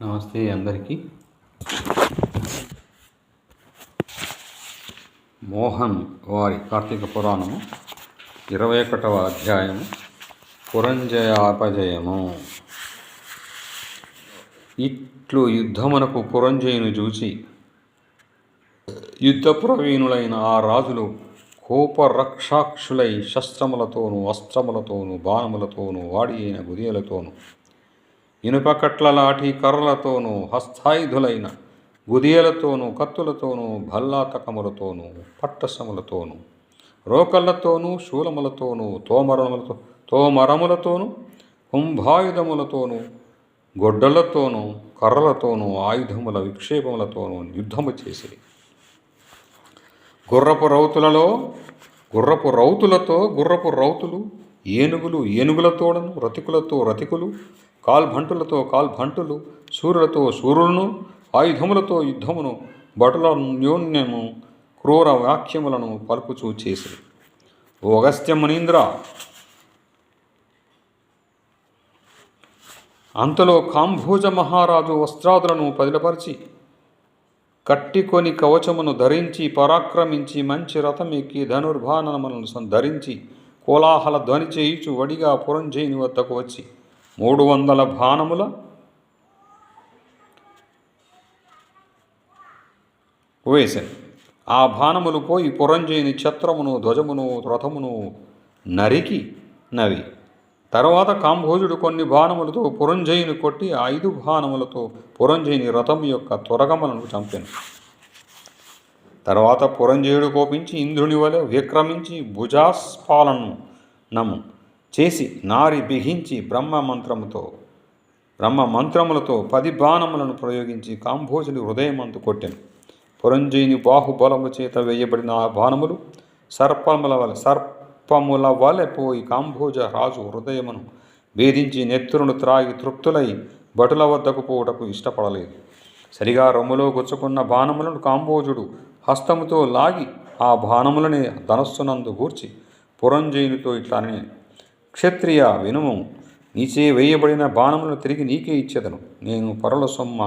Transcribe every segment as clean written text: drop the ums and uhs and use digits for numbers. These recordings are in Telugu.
నమస్తే అందరికీ. మోహన్ వారి కార్తీక పురాణము 21వ అధ్యాయము పురంజయాపజయము. ఇట్లు యుద్ధమునకు పురంజయుని చూచి యుద్ధ ప్రవీణులైన ఆ రాజులు కోపరక్షాక్షులై శస్త్రములతోనూ అస్త్రములతోనూ బాణములతోనూ వాడి అయిన గుదియలతోనూ ఇనుపకట్ల లాఠీ కర్రలతోనూ హస్తాయుధులైన గుదియలతోనూ కత్తులతోనూ భల్లాతకములతోనూ పట్టసములతోనూ రోకళ్లతోనూ శూలములతోనూ తోమరములతోనూ కుంభాయుధములతోనూ గొడ్డలతోనూ కర్రలతోనూ ఆయుధముల విక్షేపములతోనూ యుద్ధము చేసి గుర్రపు రౌతులు ఏనుగులతోడను రతికులు కాల్భంటులతో కాల్భంటులు శూరులతో శూరులను ఆయుధములతో యుద్ధమును భటుల న్యోన్యము క్రూర వాక్యములను పలుకుచూ చేసి ఓ అగస్త్య మునీంద్ర, అంతలో కాంభోజ మహారాజు వస్త్రాదులను పదిలపరిచి కట్టికొని కవచమును ధరించి పరాక్రమించి మంచి రథమెక్కి ధనుర్బాణములను ధరించి కోలాహల ధ్వని చేయుచు వడిగా పురంజయుని వద్దకు వచ్చి 300 బాణముల వేశాను. ఆ బాణములు పోయి పురంజయుని ఛత్రమును ధ్వజమును రథమును నవి. తర్వాత కాంభోజుడు కొన్ని బాణములతో పురంజయుని కొట్టి 5 బాణములతో పురంజయుని రథం యొక్క త్వరగమలను చంపాను. తర్వాత పురంజయుడు కోపించి ఇంద్రుని వలె విక్రమించి భుజాస్ఫాలనము చేసి నారి బిగించి బ్రహ్మమంత్రములతో 10 బాణములను ప్రయోగించి కాంభోజుని హృదయమందు కొట్టెను. పురంజయుని బాహుబలము చేత వేయబడిన ఆ బాణములు సర్పముల వలె పోయి కాంభోజ రాజు హృదయమును భేదించి నెత్తురును త్రాగి తృప్తులై భటుల వద్దకు పోవుటకు ఇష్టపడలేదు. సరిగా రొమ్ములో గుచ్చుకున్న బాణములను కాంభోజుడు హస్తముతో లాగి ఆ బాణములనే ధనస్సునందు గూర్చి పురంజయునితో ఇట్లానే, క్షత్రియ వినుము, నీచే వేయబడిన బాణములను తిరిగి నీకే ఇచ్చేదను. నేను పరుల సొమ్మ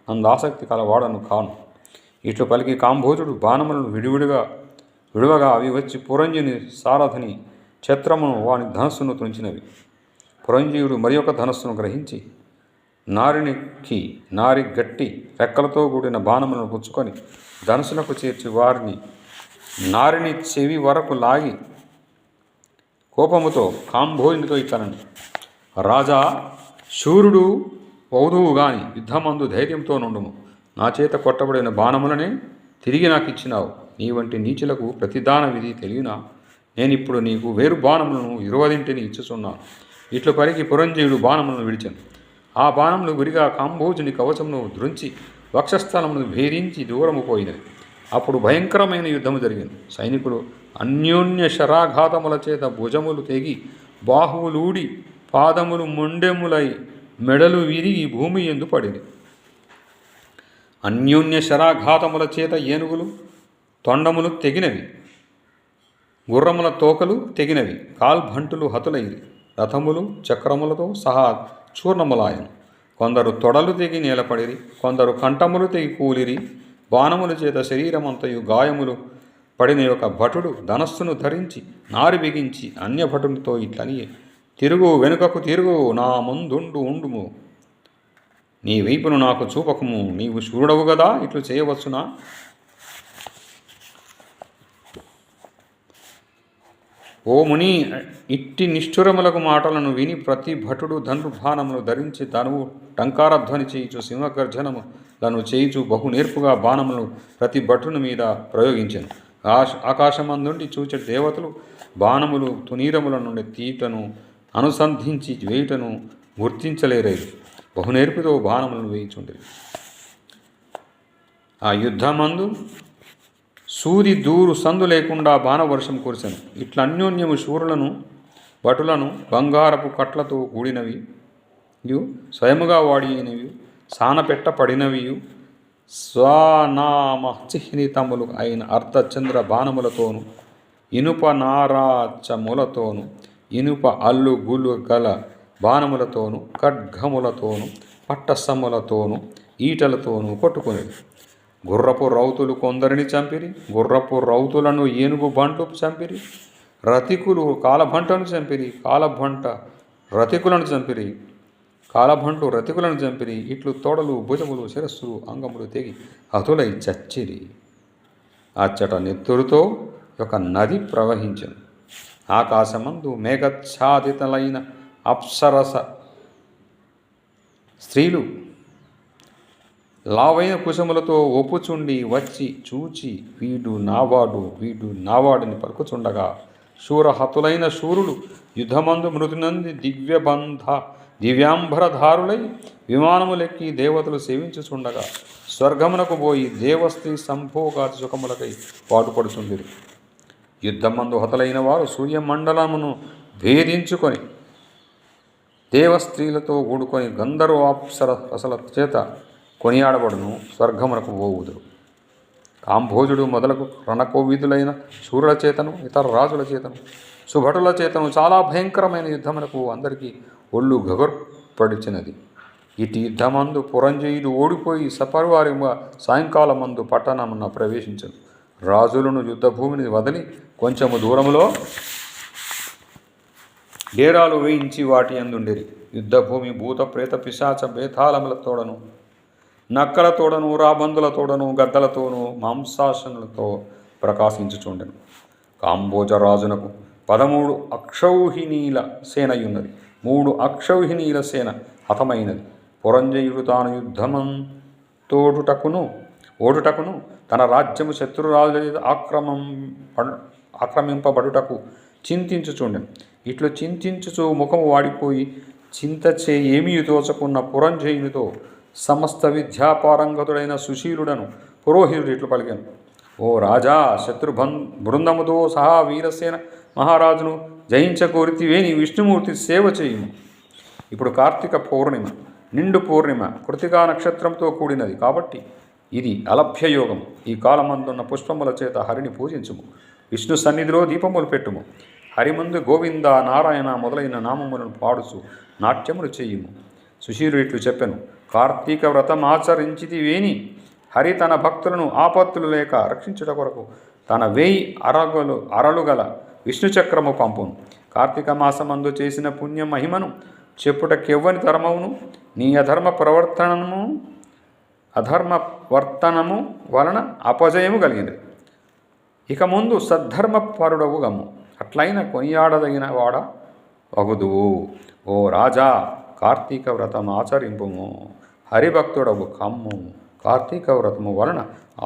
నందాసక్తి కలవాడను కాను. ఇట్లు పలికి కాంభోజుడు బాణములను విడువగా అవి వచ్చి పురంజయుని సారథిని ఛత్రమును వాని ధనస్సును తుంచినవి. పురంజయుడు మరి ఒక ధనస్సును గ్రహించి నారి గట్టి రెక్కలతో కూడిన బాణములను పుచ్చుకొని ధనస్సునకు చేర్చి నారిని చెవి వరకు లాగి కోపముతో కాంభోజునితో ఇట్లనను, రాజా, శూరుడు వౌదువు గాని యుద్ధమందు ధైర్యంతో నుండుము. నా చేత కొట్టబడిన బాణములనే తిరిగి నాకు ఇచ్చినావు. నీ వంటి నీచులకు ప్రతిదాన విధి తెలియనా? నేనిప్పుడు నీకు వేరు బాణములను 20 ఇచ్చుచున్నాను. ఇట్లు పలికి పురంజయుడు బాణములను విడిచాను. ఆ బాణములు గురిగా కాంభోజుని కవచమును దృంచి వక్షస్థలమును భేదించి దూరము పోయినది. అప్పుడు భయంకరమైన యుద్ధము జరిగింది. సైనికులు అన్యోన్య శరాఘాతముల చేత భుజములు తెగి బాహువులూడి పాదములు మొండెములై మెడలు విరిగి భూమి యందు పడినవి. అన్యోన్య శరాఘాతముల చేత ఏనుగులు తొండములు తెగినవి, గుర్రముల తోకలు తెగినవి, కాల్భంటులు హతులైరి, రథములు చక్రములతో సహా చూర్ణములాయను. కొందరు తొడలు తెగి నేలపడిరి, కొందరు కంఠములు తెగి కూలిరి. బాణముల చేత శరీరమంతయు గాయములు పడిన ఒక భటుడు ధనస్సును ధరించి నారి బిగించి అన్యభటునితో ఇట్లని, వెనుకకు తిరుగు, నా ఉండుము, నీ వైపును నాకు చూపకము, నీవు శూరుడవు గదా, ఇట్లు చేయవచ్చునా? ఓ ముని, ఇట్టి నిష్ఠురములకు మాటలను విని ప్రతి భటుడు ధనుర్బాణములు ధరించి ధనువు టంకారధ్వని చేయుచు సింహగర్జనములను చేయుచు బహునేర్పుగా బాణములను ప్రతి భటుని మీద ప్రయోగించెను. ఆకాశమందుండి చూచే దేవతలు బాణములు తునీరముల నుండి తీటను అనుసంధించి వేయుటను గుర్తించలేరేది. బహునేర్పుతో బాణములను వేయుచుండేది. ఆ యుద్ధమందు సూది దూరు సందు లేకుండా బాణవర్షం కురిసెను. ఇట్లా అన్యోన్యము శూరులను భటులను బంగారపు కట్లతో కూడినవి స్వయముగా వాడినవి సానపెట్ట పడినవియు స్వనామచిహ్నితములు అయిన అర్ధచంద్ర బాణములతోనూ ఇనుప నారాచములతోనూ ఇనుప అల్లుగులు గల బాణములతోనూ ఖడ్గములతోనూ పట్టసమ్ములతోనూ ఈటలతోనూ కొట్టుకునేది. గుర్రపు రౌతులు కొందరిని చంపిరి, గుర్రపు రౌతులను ఏనుగు బంట్లు చంపిరి, రతికులు కాలభంటను చంపిరి, కాలభంట్లు రతికులను చంపిరి. ఇట్లు తోడలు, భుజములు, శిరస్సులు, అంగములు తెగి హతులై చచ్చిరి. అచ్చట నెత్తురుతో ఒక నది ప్రవహించెను. ఆకాశమందు మేఘఛాదితలైన అప్సరస స్త్రీలు లావైన కుశములతో ఒప్పుచుండి వచ్చి చూచి వీడు నావాడని పలుకుచుండగా, శూరహతులైన శూరులు యుద్ధమందు మృతునంది దివ్యాంబరధారులై విమానములెక్కి దేవతలు సేవించుచుండగా, స్వర్గమునకు పోయి దేవస్త్రీ సంభోగాది సుఖములకై పాటుపడుచుండిరి. యుద్ధమందు హతులైన వారు సూర్యమండలమును భేదించుకొని దేవస్త్రీలతో కూడుకొని గంధర్వాప్సరసల చేత కొనియాడబడును, స్వర్గమునకు పోవుదురు. కాంభోజుడు మొదలగు రణకోవిదులైన శూరుల చేతను, ఇతర రాజుల చేతను, సుభటుల చేతను చాలా భయంకరమైన యుద్ధమునకు అందరికీ ఒళ్ళు గగుర్పడిచినది. ఇటు యుద్ధమందు పురంజయుడు ఓడిపోయి సపరివారంగా సాయంకాలమందు పట్టణమున ప్రవేశించను. రాజులను యుద్ధభూమిని వదిలి కొంచెము దూరములో డేరాలు వేయించి వాటి అందుండిరి. యుద్ధభూమి భూత ప్రేత పిశాచ బేతాళములతోడను, నక్కలతోడను, రాబందులతోడను, గద్దలతోనూ, మాంసాసనులతో ప్రకాశించుచుండెను. కాంబోజ రాజునకు 13 అక్షౌహిణీల సేనయున్నది. 3 అక్షౌహిణీల సేన హతమైనది. పురంజయుడు తాను ఓడుటకును తన రాజ్యము శత్రురాజుల చేత ఆక్రమింపబడుటకు చింతించుచుండెను. ఇట్లు చింతించుచు ముఖము వాడిపోయి చింతచే ఏమీ తోచకున్న పురంజయునితో సమస్త విద్యాపారంగతుడైన సుశీలుడను పురోహితుడు ఇట్లు పలికాను. ఓ రాజా, బృందముతో సహా వీరసేన మహారాజును జయించకోరితివేని విష్ణుమూర్తి సేవ చేయుము. ఇప్పుడు కార్తీక పౌర్ణిమ, నిండు పూర్ణిమ, కృతికా నక్షత్రంతో కూడినది కాబట్టి ఇది అలభ్యయోగము. ఈ కాలమందున్న పుష్పముల చేత హరిని పూజించుము. విష్ణు సన్నిధిలో దీపములు పెట్టుము. హరిమందు గోవింద, నారాయణ మొదలైన నామములను పాడుచు నాట్యములు చేయుము. సుశీలుడు ఇట్లు చెప్పెను. కార్తీక వ్రతం ఆచరించితివేని హరి తన భక్తులను ఆపత్తులు లేక రక్షించుట కొరకు తన 1000 అరలు గల విష్ణుచక్రము పంపును. కార్తీక మాసమందు చేసిన పుణ్య మహిమను చెప్పుటకెవ్వని తరమవును. నీ అధర్మవర్తనము వలన అపజయము కలిగింది. ఇక ముందు సద్ధర్మపరుడవు గమ్ము. అట్లయిన కొనియాడదగిన వాడ వగుదువు. ఓ రాజా, కార్తీక వ్రతం ఆచరింపుము. హరిభక్తుడవు కమ్ము. కార్తీక వ్రతము వలన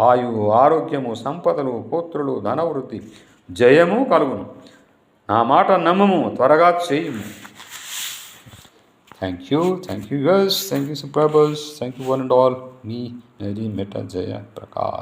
ఆయువు, ఆరోగ్యము, సంపదలు, పుత్రులు, ధనవృద్ధి, జయము కలుగును. నా మాట నమ్మము, త్వరగా చేయుము. Thank you viewers, thank you subscribers, thank you one and all. Me, Nadi Meta Jaya Prakash.